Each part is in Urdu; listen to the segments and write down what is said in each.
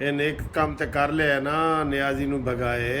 ਇਹਨੇ ਇੱਕ ਕੰਮ ਤੇ ਕਰ ਲਿਆ ਨਾ, ਨਿਆਜ਼ੀ ਨੂੰ ਭਗਾਏ।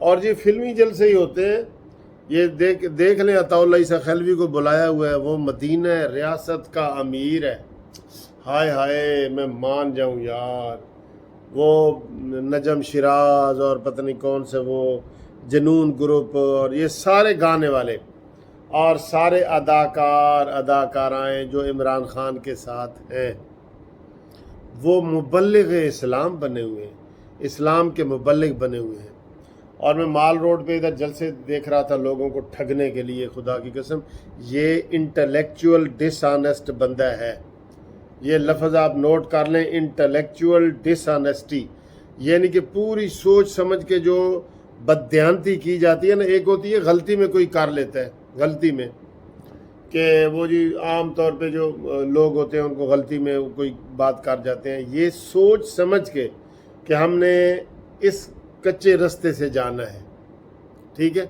اور یہ فلمی جلسے ہی ہوتے ہیں. یہ دیکھ لیں عطاءاللہ عیسیٰ خلوی کو بلایا ہوا ہے, وہ مدینہ ریاست کا امیر ہے. ہائے ہائے میں مان جاؤں یار. وہ نجم شراز اور پتہ نہیں کون سے وہ جنون گروپ اور یہ سارے گانے والے اور سارے اداکارائیں جو عمران خان کے ساتھ ہیں وہ مبلغ اسلام بنے ہوئے ہیں, اسلام کے مبلغ بنے ہوئے ہیں. اور میں مال روڈ پہ ادھر جلسے دیکھ رہا تھا لوگوں کو ٹھگنے کے لیے. خدا کی قسم یہ انٹلیکچوئل ڈس آنیسٹ بندہ ہے. یہ لفظ آپ نوٹ کر لیں, انٹلیکچوئل ڈس آنیسٹی, یعنی کہ پوری سوچ سمجھ کے جو بددیانتی کی جاتی ہے نا. ایک ہوتی ہے غلطی میں کوئی کر لیتا ہے, غلطی میں کہ وہ جی عام طور پہ جو لوگ ہوتے ہیں ان کو غلطی میں کوئی بات کر جاتے ہیں. یہ سوچ سمجھ کے کہ ہم نے اس کچے رستے سے جانا ہے, ٹھیک ہے,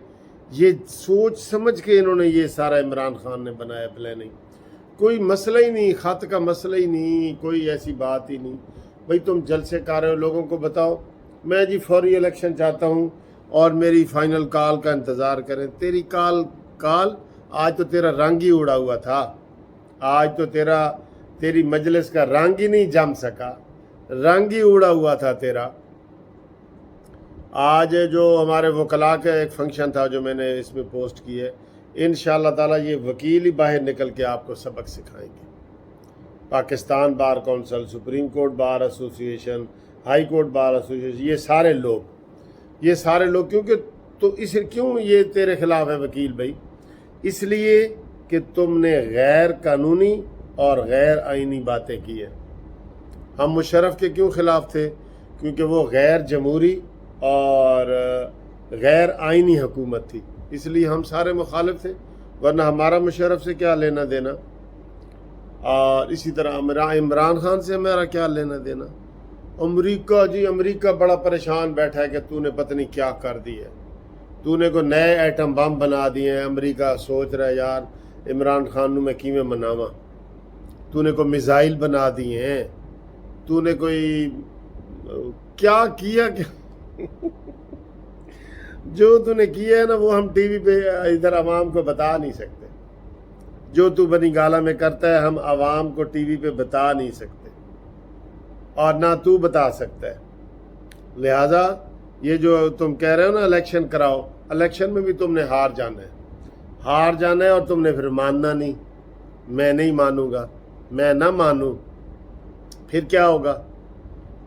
یہ سوچ سمجھ کے انہوں نے یہ سارا عمران خان نے بنایا پلاننگ. کوئی مسئلہ ہی نہیں, خط کا مسئلہ ہی نہیں, کوئی ایسی بات ہی نہیں. بھئی تم جلسے کر رہے ہو, لوگوں کو بتاؤ میں جی فوری الیکشن چاہتا ہوں اور میری فائنل کال کا انتظار کریں. تیری کال آج تو تیرا رنگ ہی اڑا ہوا تھا, آج تو تیری مجلس کا رنگ ہی نہیں جم سکا, رنگ ہی اڑا ہوا تھا تیرا. آج جو ہمارے وکلاء کا ایک فنکشن تھا جو میں نے اس میں پوسٹ کی ہے, انشاءاللہ تعالیٰ یہ وکیل ہی باہر نکل کے آپ کو سبق سکھائیں گے. Pakistan bar council, supreme court bar association, high court bar association, یہ سارے لوگ کیونکہ تو کیوں یہ تیرے خلاف ہے وکیل بھائی؟ اس لیے کہ تم نے غیر قانونی اور غیر آئینی باتیں کی ہیں. ہم مشرف کے کیوں خلاف تھے؟ کیونکہ وہ غیر جمہوری اور غیر آئینی حکومت تھی, اس لیے ہم سارے مخالف تھے, ورنہ ہمارا مشرف سے کیا لینا دینا. اور اسی طرح عمران خان سے ہمارا کیا لینا دینا. امریکہ بڑا پریشان بیٹھا ہے کہ تو نے پتہ نہیں کیا کر دی ہے, تو نے کوئی نئے ایٹم بم بنا دیے ہیں. امریکہ سوچ رہا ہے یار عمران خان نو میں کیویں مناواں. تو نے کوئی میزائل بنا دیے ہیں, تو نے کوئی کیا جو تو نے کیا ہے نا وہ ہم ٹی وی پہ ادھر عوام کو بتا نہیں سکتے. جو تو بنی گالا میں کرتا ہے ہم عوام کو ٹی وی پہ بتا نہیں سکتے اور نہ تو بتا سکتا ہے. لہٰذا یہ جو تم کہہ رہے ہو نا الیکشن کراؤ, الیکشن میں بھی تم نے ہار جانا ہے اور تم نے پھر ماننا نہیں. میں نہیں مانوں گا, میں نہ مانوں پھر کیا ہوگا؟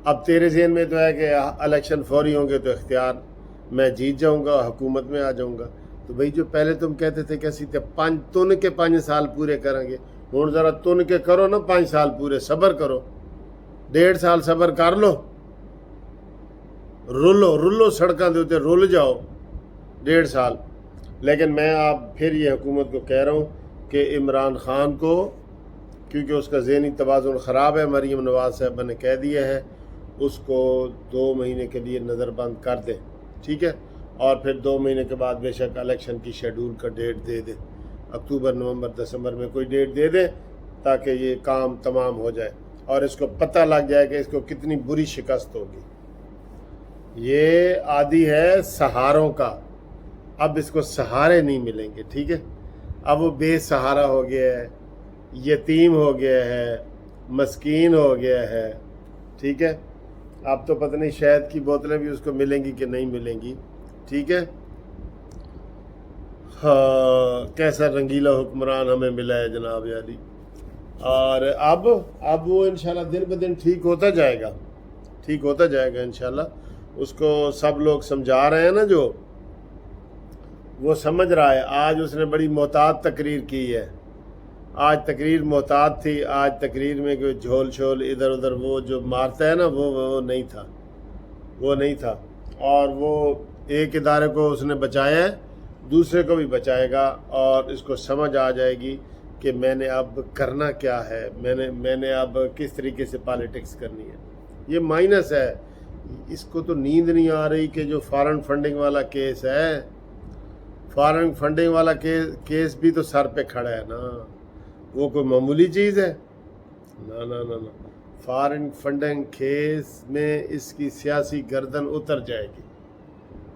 اب تیرے ذہن میں تو ہے کہ الیکشن فوری ہوں گے تو اختیار میں جیت جاؤں گا, حکومت میں آ جاؤں گا. تو بھئی جو پہلے تم کہتے تھے کہ اسی تن کے 5 سال پورے کریں گے, ہوں ذرا تن کے کرو نا 5 سال پورے, صبر کرو, 1.5 سال صبر کر لو, رولو سڑکاں دے اوتے رول جاؤ 1.5 سال. لیکن میں آپ پھر یہ حکومت کو کہہ رہا ہوں کہ عمران خان کو, کیونکہ اس کا ذہنی توازن خراب ہے, مریم نواز صاحبہ نے کہہ دیا ہے, اس کو 2 مہینے کے لیے نظر بند کر دیں, ٹھیک ہے, اور پھر 2 مہینے کے بعد بے شک الیکشن کی شیڈول کا ڈیٹ دے دیں, اکتوبر نومبر دسمبر میں کوئی ڈیٹ دے دیں تاکہ یہ کام تمام ہو جائے اور اس کو پتہ لگ جائے کہ اس کو کتنی بری شکست ہوگی. یہ عادی ہے سہاروں کا, اب اس کو سہارے نہیں ملیں گے, ٹھیک ہے. اب وہ بے سہارا ہو گیا ہے, یتیم ہو گیا ہے, مسکین ہو گیا ہے, ٹھیک ہے. اب تو پتہ نہیں شہد کی بوتلیں بھی اس کو ملیں گی کہ نہیں ملیں گی, ٹھیک ہے. ہاں کیسا رنگیلا حکمران ہمیں ملا ہے جناب یاری. اور اب وہ انشاءاللہ دن بدن ٹھیک ہوتا جائے گا انشاءاللہ. اس کو سب لوگ سمجھا رہے ہیں نا, جو وہ سمجھ رہا ہے. آج اس نے بڑی محتاط تقریر کی ہے, آج تقریر محتاط تھی. آج تقریر میں کوئی جھول چھول ادھر ادھر وہ جو مارتا ہے نا وہ نہیں تھا. اور وہ ایک ادارے کو اس نے بچایا ہے, دوسرے کو بھی بچائے گا, اور اس کو سمجھ آ جائے گی کہ میں نے اب کرنا کیا ہے, میں نے اب کس طریقے سے پالیٹکس کرنی ہے. یہ مائنس ہے. اس کو تو نیند نہیں آ رہی کہ جو فارن فنڈنگ والا کیس ہے, فارن فنڈنگ والا کیس بھی تو سر پہ کھڑا ہے نا. وہ کوئی معمولی چیز ہے؟ نہ. فارن فنڈنگ کیس میں اس کی سیاسی گردن اتر جائے گی.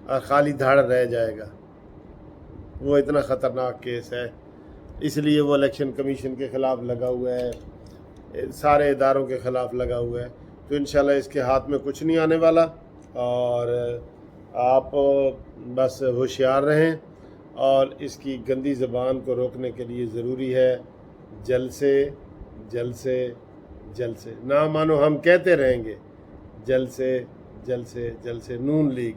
اور خالی دھاڑ رہ جائے گا. وہ اتنا خطرناک کیس ہے، اس لیے وہ الیکشن کمیشن کے خلاف لگا ہوا ہے، سارے اداروں کے خلاف لگا ہوا ہے. تو انشاءاللہ اس کے ہاتھ میں کچھ نہیں آنے والا، اور آپ بس ہوشیار رہیں. اور اس کی گندی زبان کو روکنے کے لیے ضروری ہے جلد سے نہ مانو ہم کہتے رہیں گے جلد سے نون لیگ.